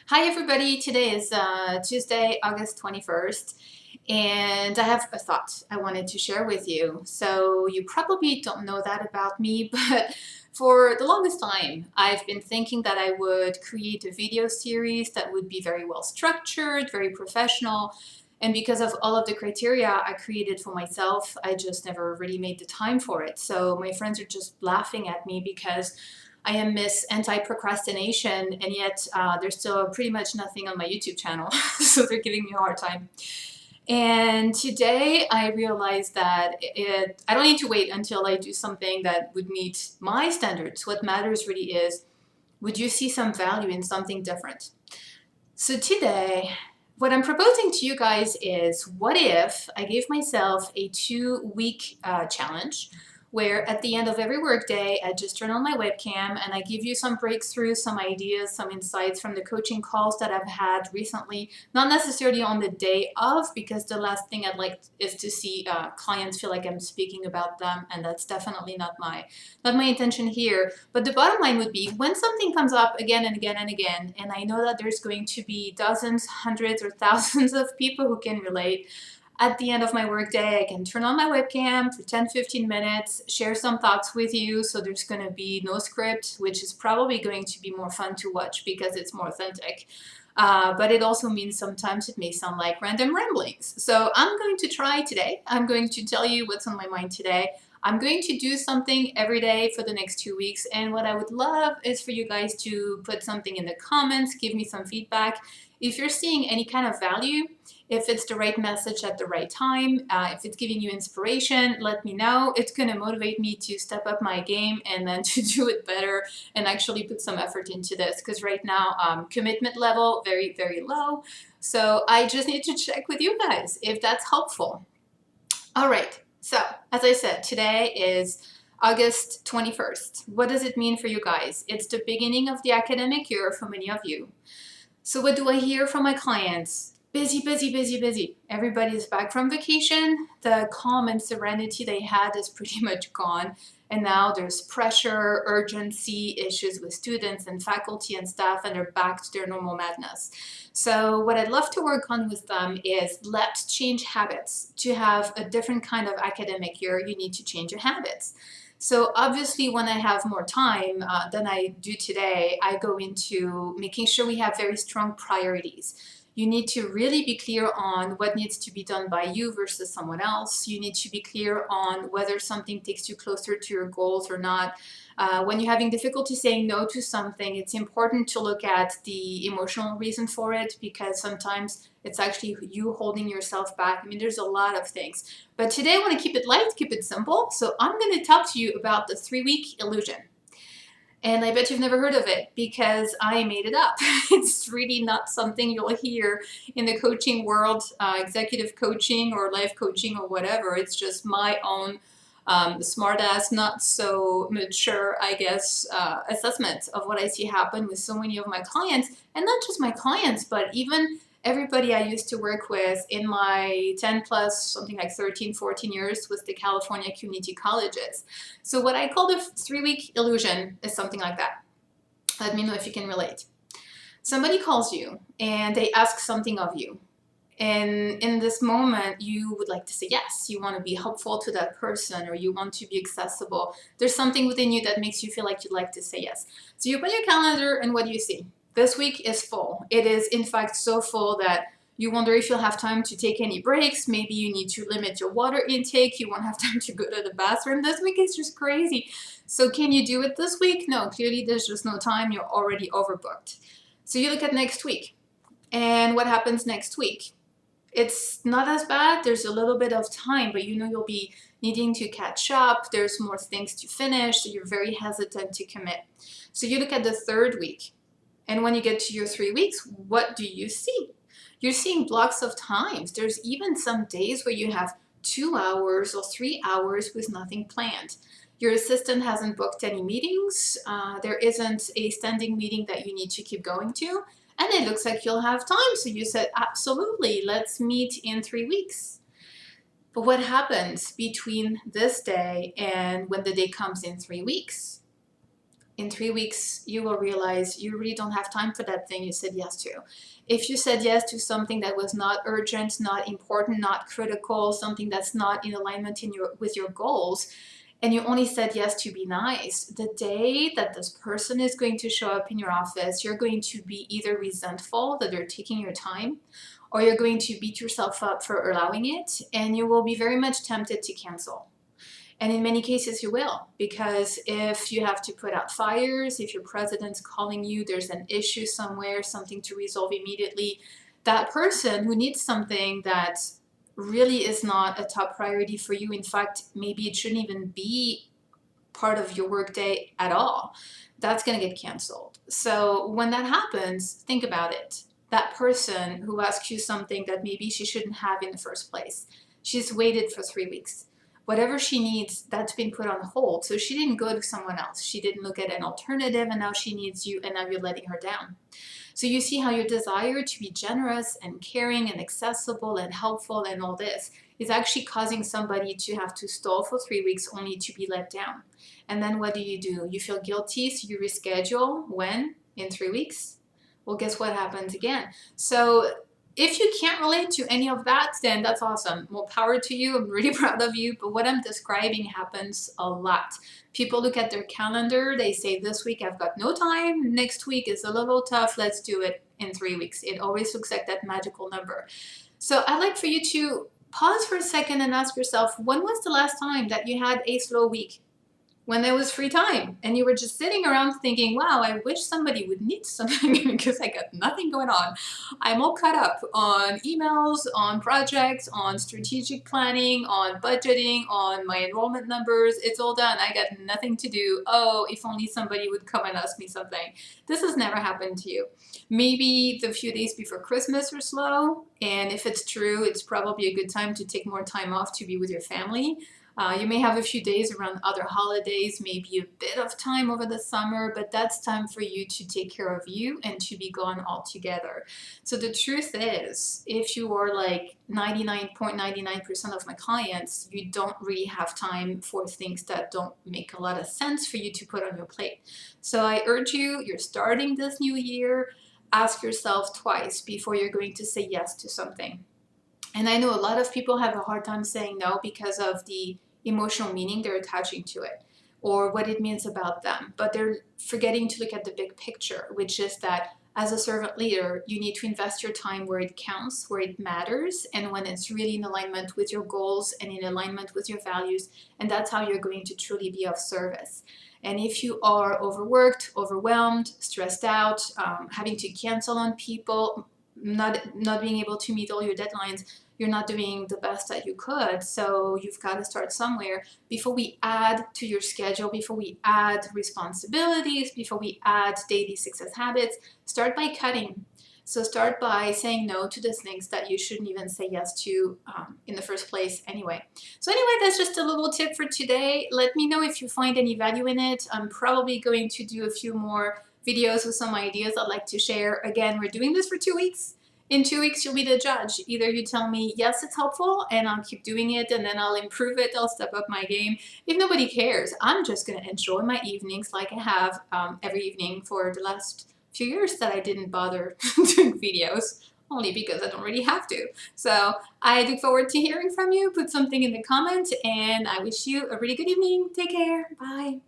Hi everybody, today is Tuesday, August 21st, and I have a thought I wanted to share with you. So you probably don't know that about me, but for the longest time, I've been thinking that I would create a video series that would be very well structured, very professional, and because of all of the criteria I created for myself, I just never really made the time for it. So my friends are just laughing at me because I am Miss Anti-Procrastination, and yet there's still pretty much nothing on my YouTube channel, so they're giving me a hard time. And today I realized that I don't need to wait until I do something that would meet my standards. What matters really is, would you see some value in something different? So today, what I'm proposing to you guys is, what if I gave myself a 2-week challenge where at the end of every workday, I just turn on my webcam and I give you some breakthroughs, some ideas, some insights from the coaching calls that I've had recently, not necessarily on the day of, because the last thing I'd like is to see clients feel like I'm speaking about them, and that's definitely not my intention here. But the bottom line would be, when something comes up again and again and again, and I know that there's going to be dozens, hundreds, or thousands of people who can relate, at the end of my workday, I can turn on my webcam for 10-15 minutes, share some thoughts with you. So there's going to be no script, which is probably going to be more fun to watch because it's more authentic. But it also means sometimes it may sound like random ramblings. So I'm going to try today. I'm going to tell you what's on my mind today. I'm going to do something every day for the next 2 weeks. And what I would love is for you guys to put something in the comments, give me some feedback. If you're seeing any kind of value, if it's the right message at the right time, if it's giving you inspiration, let me know. It's going to motivate me to step up my game and then to do it better and actually put some effort into this, because right now commitment level very, very low. So I just need to check with you guys if that's helpful. All right. So as I said, today is August 21st. What does it mean for you guys? It's the beginning of the academic year for many of you. So what do I hear from my clients? Busy, busy, busy, busy. Everybody's back from vacation. The calm and serenity they had is pretty much gone. And now there's pressure, urgency, issues with students and faculty and staff, and they're back to their normal madness. So what I'd love to work on with them is, let's change habits. To have a different kind of academic year, you need to change your habits. So obviously when I have more time than I do today, I go into making sure we have very strong priorities. You need to really be clear on what needs to be done by you versus someone else. You need to be clear on whether something takes you closer to your goals or not. When you're having difficulty saying no to something, it's important to look at the emotional reason for it, because sometimes it's actually you holding yourself back. I mean, there's a lot of things. But today I want to keep it light, keep it simple. So I'm going to talk to you about the 3-week illusion. And I bet you've never heard of it, because I made it up. It's really not something you'll hear in the coaching world, executive coaching or life coaching or whatever. It's just my own smart-ass, not so mature, I guess, assessment of what I see happen with so many of my clients. And not just my clients, but even everybody I used to work with in my 10 plus, something like 13, 14 years with the California community colleges. So what I call the 3-week illusion is something like that. Let me know if you can relate. Somebody calls you and they ask something of you. And in this moment, you would like to say yes. You want to be helpful to that person, or you want to be accessible. There's something within you that makes you feel like you'd like to say yes. So you open your calendar and what do you see? This week is full. It is, in fact, so full that you wonder if you'll have time to take any breaks. Maybe you need to limit your water intake. You won't have time to go to the bathroom. This week is just crazy. So can you do it this week? No, clearly there's just no time. You're already overbooked. So you look at next week. And what happens next week? It's not as bad. There's a little bit of time, but you know you'll be needing to catch up. There's more things to finish, so you're very hesitant to commit. So you look at the 3rd week. And when you get to your 3 weeks, what do you see? You're seeing blocks of times. There's even some days where you have 2 hours or 3 hours with nothing planned. Your assistant hasn't booked any meetings. There isn't a standing meeting that you need to keep going to. And it looks like you'll have time. So you said, absolutely, let's meet in 3 weeks. But what happens between this day and when the day comes in 3 weeks? in 3 weeks, you will realize you really don't have time for that thing you said yes to. If you said yes to something that was not urgent, not important, not critical, something that's not in alignment with your goals, and you only said yes to be nice, the day that this person is going to show up in your office, you're going to be either resentful that they're taking your time, or you're going to beat yourself up for allowing it, and you will be very much tempted to cancel. And in many cases you will, because if you have to put out fires, if your president's calling you, there's an issue somewhere, something to resolve immediately, that person who needs something that really is not a top priority for you, in fact, maybe it shouldn't even be part of your workday at all, that's going to get canceled. So when that happens, think about it. That person who asks you something that maybe she shouldn't have in the first place, she's waited for 3 weeks. Whatever she needs, that's been put on hold. So she didn't go to someone else. She didn't look at an alternative, and now she needs you, and now you're letting her down. So you see how your desire to be generous and caring and accessible and helpful and all this is actually causing somebody to have to stall for 3 weeks only to be let down. And then what do? You feel guilty, so you reschedule. When? In 3 weeks? Well, guess what happens again? So if you can't relate to any of that, then that's awesome. More power to you. I'm really proud of you. But what I'm describing happens a lot. People look at their calendar. They say, this week I've got no time. Next week is a little tough. Let's do it in 3 weeks. It always looks like that magical number. So I'd like for you to pause for a second and ask yourself, when was the last time that you had a slow week? When there was free time and you were just sitting around thinking, wow, I wish somebody would need something because I got nothing going on. I'm all caught up on emails, on projects, on strategic planning, on budgeting, on my enrollment numbers. It's all done. I got nothing to do. Oh, if only somebody would come and ask me something. This has never happened to you. Maybe the few days before Christmas are slow, and if it's true, it's probably a good time to take more time off to be with your family. You may have a few days around other holidays, maybe a bit of time over the summer, but that's time for you to take care of you and to be gone altogether. So the truth is, if you are like 99.99% of my clients, you don't really have time for things that don't make a lot of sense for you to put on your plate. So I urge you, you're starting this new year, ask yourself twice before you're going to say yes to something. And I know a lot of people have a hard time saying no because of the emotional meaning they're attaching to it or what it means about them. But they're forgetting to look at the big picture, which is that as a servant leader, you need to invest your time where it counts, where it matters, and when it's really in alignment with your goals and in alignment with your values. And that's how you're going to truly be of service. And if you are overworked, overwhelmed, stressed out, having to cancel on people, not being able to meet all your deadlines, you're not doing the best that you could. So you've got to start somewhere. Before we add to your schedule, before we add responsibilities, before we add daily success habits, start by cutting. So start by saying no to the things that you shouldn't even say yes to in the first place anyway. So anyway, that's just a little tip for today. Let me know if you find any value in it. I'm probably going to do a few more videos with some ideas I'd like to share. Again, we're doing this for 2 weeks. In 2 weeks, you'll be the judge. Either you tell me, yes, it's helpful, and I'll keep doing it, and then I'll improve it, I'll step up my game. If nobody cares, I'm just going to enjoy my evenings like I have every evening for the last few years that I didn't bother doing videos, only because I don't really have to. So I look forward to hearing from you. Put something in the comments, and I wish you a really good evening. Take care. Bye.